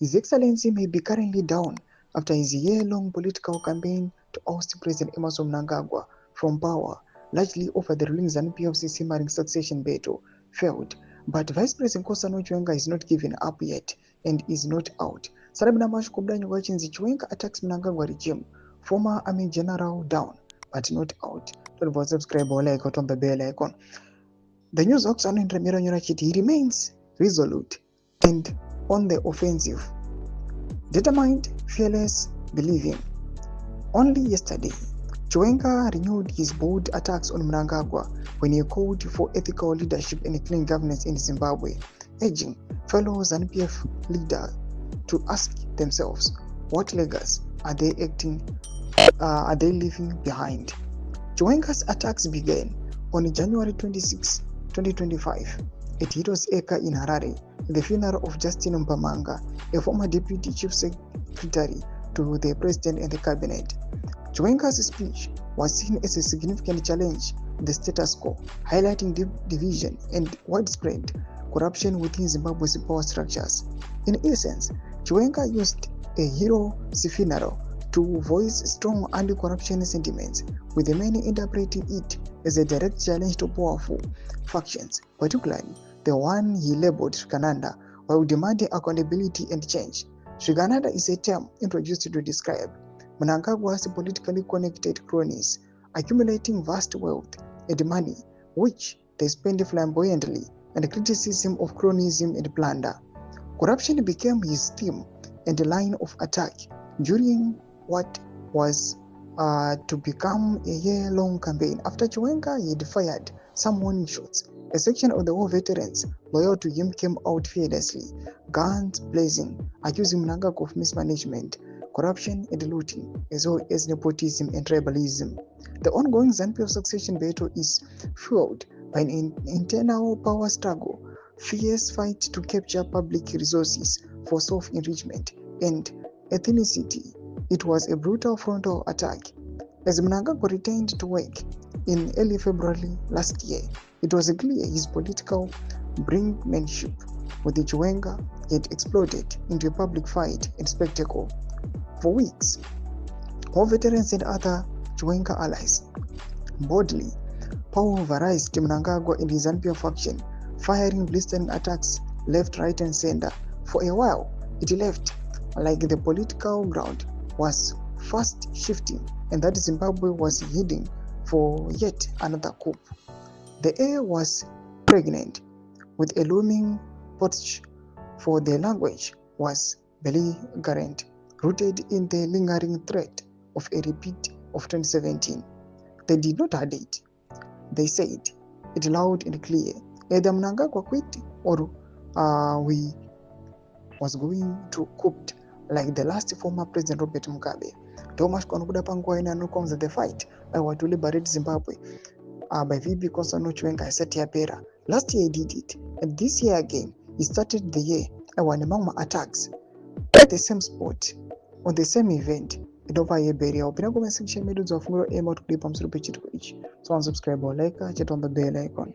His Excellency may be currently down after his year-long political campaign to oust President Emmerson Mnangagwa from power, largely over the ruling ZANU-PF simmering succession battle, failed. But Vice President Kosano Chiwenga is not given up yet and is not out. Sarabina Mashkubdanyi Wachinzi Chiwenga attacks Mnangagwa regime, former Army General down, but not out. Don't forget to subscribe or like on the bell icon. The news Oxano in Ramiro Nyurachiti, he remains resolute and on the offensive, determined, fearless, believing. Only yesterday, Chiwenga renewed his bold attacks on Mnangagwa when he called for ethical leadership and clean governance in Zimbabwe, urging fellow ZANU-PF leaders to ask themselves, what legacy are they leaving behind? Chiwenga's attacks began on January 26, 2025, at Heroes Acre in Harare, at the funeral of Justin Mpamanga, a former deputy chief secretary to the president and the cabinet. Chiwenga's speech was seen as a significant challenge to the status quo, highlighting deep division and widespread corruption within Zimbabwe's power structures. In essence, Chiwenga used a hero's funeral to voice strong anti-corruption sentiments, with many interpreting it as a direct challenge to powerful factions, particularly the one he labeled Srikananda, while demanding accountability and change. Srikananda is a term introduced to describe Mnangagwa's politically connected cronies, accumulating vast wealth and money, which they spend flamboyantly, and criticism of cronyism and plunder. Corruption became his theme and line of attack during what was to become a year-long campaign. After Chiwenga had fired some warning shots, a section of the war veterans loyal to him came out fearlessly, guns blazing, accusing Mnangagwa of mismanagement, corruption and looting, as well as nepotism and tribalism. The ongoing ZANU-PF succession battle is fueled by an internal power struggle, fierce fight to capture public resources for self-enrichment, and ethnicity. It was a brutal frontal attack. As Mnangagwa returned to work in early February last year, it was clear his political brinkmanship with the Chiwenga had exploded into a public fight and spectacle. For weeks, war veterans and other Chiwenga allies boldly pulverized Mnangagwa and his ZANU-PF faction, firing blistering attacks left, right, and center. For a while, it left like the political ground was fast shifting and that Zimbabwe was heading for yet another coup. The air was pregnant with a looming potential, for the language was belligerent, rooted in the lingering threat of a repeat of 2017. They did not hide it. They said it loud and clear. Either Mnangagwa quit or we was going to coup like the last former President Robert Mugabe. Thomas Konokuda Pangwaina no comes the fight to liberate Zimbabwe by VP Kosano Chiwenga Satya. Last year he did it, and this year again he started the year among my attacks at the same spot on the same event. Over a burial. Opina comment section, meduzo of Muro Emo to clip on Super Chit. So unsubscribe or like, chat on the bell icon.